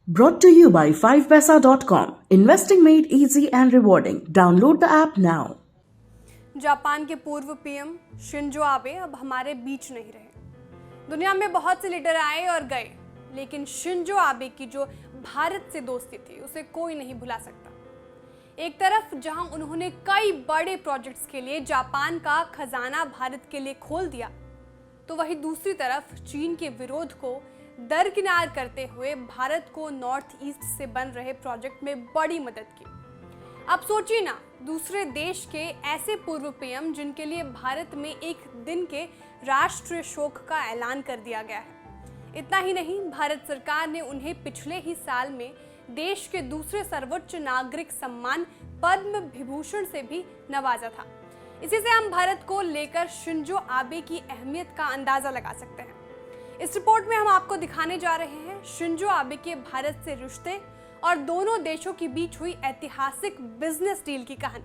Brought to you by 5paisa.com. Investing made easy and rewarding. Download the app now. Japan के पूर्व PM Shinzo Abe अब हमारे बीच नहीं रहे। दुनिया में बहुत से लीडर आए और गए, लेकिन शिंजो आबे की जो भारत से दोस्ती थी उसे कोई नहीं भुला सकता। एक तरफ जहां उन्होंने कई बड़े प्रोजेक्ट्स के लिए जापान का खजाना भारत के लिए खोल दिया, तो वहीं दूसरी तरफ चीन के विरोध को दरकिनार करते हुए भारत को नॉर्थ ईस्ट से बन रहे प्रोजेक्ट में बड़ी मदद की। अब सोचिए ना, दूसरे देश के ऐसे पूर्व पीएम जिनके लिए भारत में एक दिन के राष्ट्रीय शोक का ऐलान कर दिया गया है। इतना ही नहीं, भारत सरकार ने उन्हें पिछले ही साल में देश के दूसरे सर्वोच्च नागरिक सम्मान पद्म विभूषण से भी नवाजा था। इसी से हम भारत को लेकर शिंजो आबे की अहमियत का अंदाजा लगा सकते हैं। इस रिपोर्ट में हम आपको दिखाने जा रहे हैं शिंजो आबे के भारत से रिश्ते और दोनों देशों के बीच हुई ऐतिहासिक बिजनेस डील की कहानी।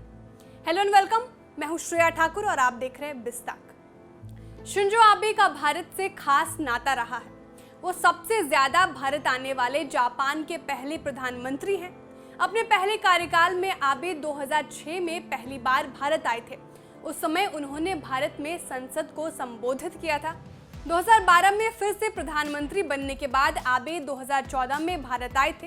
हेलो एंड वेलकम, मैं हूं श्रेया ठाकुर और आप देख रहे हैं बिस्ताक। शिंजो आबे का भारत से खास नाता रहा है। वो सबसे ज्यादा भारत आने वाले जापान के पहले प्रधानमंत्री हैं। अपने पहले कार्यकाल में आबे 2006 में पहली बार भारत आए थे। उस समय उन्होंने भारत में संसद को संबोधित किया था। 2012 में फिर से प्रधानमंत्री बनने के बाद आबे 2014 में भारत आए थे।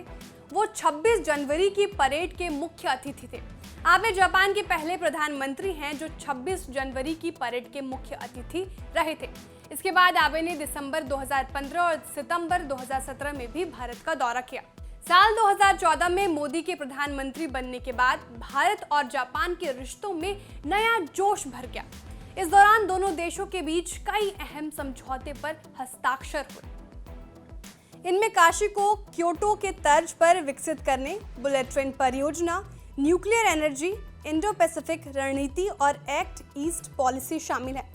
वो 26 जनवरी की परेड के मुख्य अतिथि थे। आबे जापान के पहले प्रधानमंत्री हैं जो 26 जनवरी की परेड के मुख्य अतिथि रहे थे। इसके बाद आबे ने दिसंबर 2015 और सितंबर 2017 में भी भारत का दौरा किया। साल 2014 में मोदी के प्रधानमंत्री बनने के बाद भारत और जापान के रिश्तों में नया जोश भर गया। इस दौरान दोनों देशों के बीच कई अहम समझौते पर हस्ताक्षर हुए। इनमें काशी को क्योटो के तर्ज पर विकसित करने, बुलेट ट्रेन परियोजना, न्यूक्लियर एनर्जी, इंडो पैसिफिक रणनीति और एक्ट ईस्ट पॉलिसी शामिल है।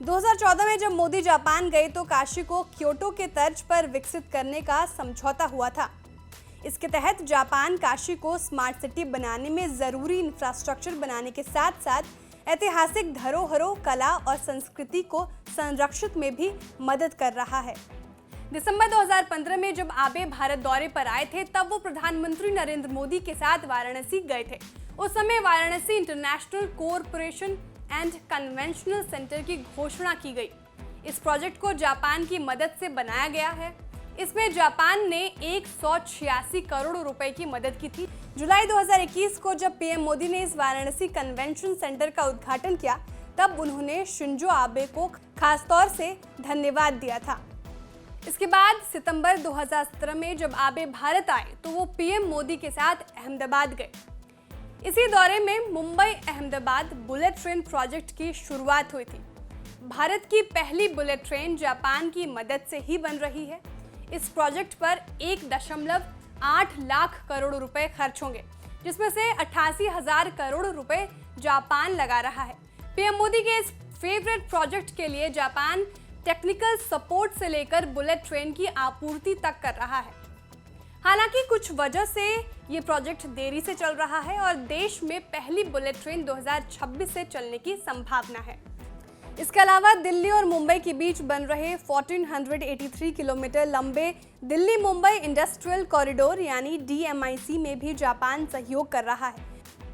2014 में जब मोदी जापान गए तो काशी को क्योटो के तर्ज पर विकसित करने का समझौता हुआ था। इसके तहत जापान काशी को स्मार्ट सिटी बनाने में जरूरी इंफ्रास्ट्रक्चर बनाने के साथ साथ ऐतिहासिक धरोहरों, कला और संस्कृति को संरक्षित में भी मदद कर रहा है। दिसंबर 2015 में जब आबे भारत दौरे पर आए थे तब वो प्रधानमंत्री नरेंद्र मोदी के साथ वाराणसी गए थे। उस समय Varanasi international cooperation and conventional centre की घोषणा की गई। इस प्रोजेक्ट को जापान की मदद से बनाया गया है। इसमें जापान ने 186 करोड़ रुपए की मदद की थी। जुलाई 2021 को जब पीएम मोदी ने इस वाराणसी कन्वेंशन सेंटर का उद्घाटन किया तब उन्होंने शिंजो आबे को खासतौर से धन्यवाद दिया था। इसके बाद सितंबर 2017 में जब आबे भारत आए तो वो पीएम मोदी के साथ अहमदाबाद गए। इसी दौरे में Mumbai Ahmedabad bullet train project की शुरुआत हुई थी। भारत की पहली बुलेट ट्रेन जापान की मदद से ही बन रही है। इस प्रोजेक्ट पर 1.8 लाख करोड़ रुपए खर्च होंगे, जिसमें से 88,000 करोड़ रुपए जापान लगा रहा है। पीएम मोदी के इस फेवरेट प्रोजेक्ट के लिए जापान टेक्निकल सपोर्ट से लेकर बुलेट ट्रेन की आपूर्ति तक कर रहा है। हालांकि कुछ वजह से ये प्रोजेक्ट देरी से चल रहा है और देश में पहली बुलेट ट्रेन 2026 से चलने की संभावना है। इसके अलावा दिल्ली और मुंबई के बीच बन रहे 1483 किलोमीटर लंबे दिल्ली मुंबई इंडस्ट्रियल कॉरिडोर यानी DMIC में भी जापान सहयोग कर रहा है।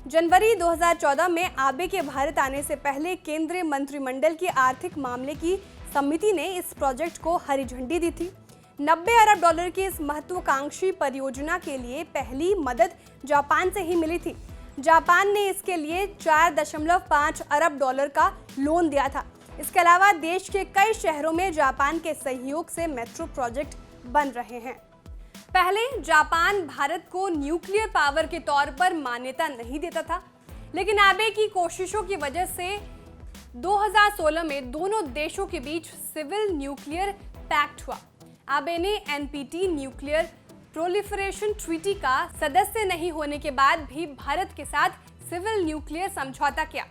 जनवरी 2014 में आबे के भारत आने से पहले केंद्रीय मंत्रिमंडल की आर्थिक मामले की समिति ने इस प्रोजेक्ट को हरी झंडी दी थी। 90 अरब डॉलर की इस महत्वाकांक्षी परियोजना के लिए पहली मदद जापान से ही मिली थी। जापान ने इसके लिए 4.5 अरब डॉलर का लोन दिया था। इसके अलावा देश के कई शहरों में जापान के सहयोग से मेट्रो प्रोजेक्ट बन रहे हैं। पहले जापान भारत को न्यूक्लियर पावर के तौर पर मान्यता नहीं देता था, लेकिन आबे की कोशिशों की वजह से 2016 में दोनों देशों के बीच सिविल न्यूक्लियर पैक्ट हुआ। आबे ने NPT न्यूक्लियर प्रोलिफरेशन ट्रीटी का सदस्य नहीं होने के बाद भी भारत के साथ सिविल न्यूक्लियर समझौता किया।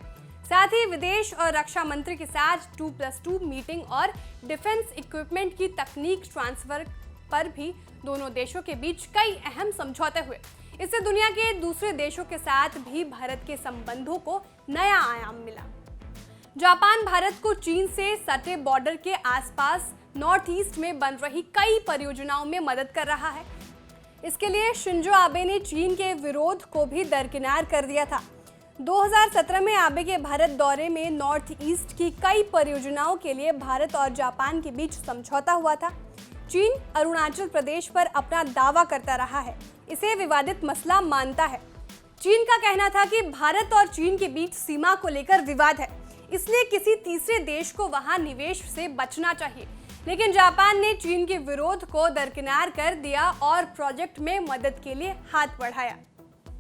साथ ही विदेश और रक्षा मंत्री के साथ 2+2 मीटिंग और डिफेंस इक्विपमेंट की तकनीक ट्रांसफर पर भी दोनों देशों के बीच कई अहम समझौते हुए। इससे दुनिया के दूसरे देशों के साथ भी भारत के संबंधों को नया आयाम मिला। जापान भारत को चीन से सटे बॉर्डर के आसपास नॉर्थ ईस्ट में बन रही कई परियोजनाओं में मदद कर रहा है। इसके लिए शिंजो आबे ने चीन के विरोध को भी दरकिनार कर दिया था। 2017 में आबे के भारत दौरे में नॉर्थ ईस्ट की कई परियोजनाओं के लिए भारत और जापान के बीच समझौता हुआ था। चीन अरुणाचल प्रदेश पर अपना दावा करता रहा है, इसे विवादित मसला मानता है। चीन का कहना था कि भारत और चीन के बीच सीमा को लेकर विवाद है, इसलिए किसी तीसरे देश को वहां निवेश से बचना चाहिए। लेकिन जापान ने चीन के विरोध को दरकिनार कर दिया और प्रोजेक्ट में मदद के लिए हाथ बढ़ाया।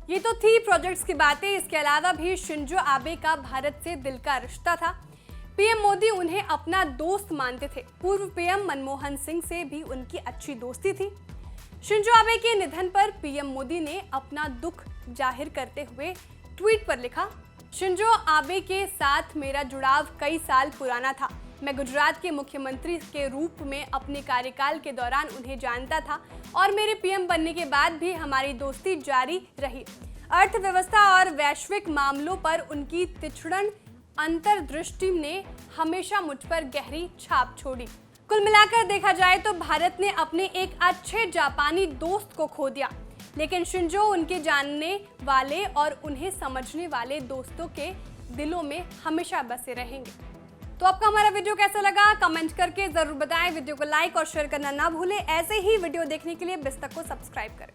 ये तो थी प्रोजेक्ट्स की बातें। इसके अलावा भी शिंजो आबे का भारत से दिल का रिश्ता था। पीएम मोदी उन्हें अपना दोस्त मानते थे। पूर्व पीएम मनमोहन सिंह से भी उनकी अच्छी दोस्ती थी। शिंजो आबे के निधन पर पीएम मोदी ने अपना दुख जाहिर करते हुए ट्वीट पर लिखा, शिंजो आबे के साथ मेरा जुड़ाव कई साल पुराना था। मैं गुजरात के मुख्यमंत्री के रूप में अपने कार्यकाल के दौरान उन्हें जानता था और मेरे पीएम बनने के बाद भी हमारी दोस्ती जारी रही। अर्थव्यवस्था और वैश्विक मामलों पर उनकी तीक्ष्ण अंतर्दृष्टि ने हमेशा मुझ पर गहरी छाप छोड़ी। कुल मिलाकर देखा जाए तो भारत ने अपने एक अच्छे जापानी दोस्त को खो दिया, लेकिन शिंजो उनके जानने वाले और उन्हें समझने वाले दोस्तों के दिलों में हमेशा बसे रहेंगे। तो आपको हमारा वीडियो कैसा लगा कमेंट करके जरूर बताएं। वीडियो को लाइक और शेयर करना ना भूलें। ऐसे ही वीडियो देखने के लिए बिस्तक को सब्सक्राइब करें।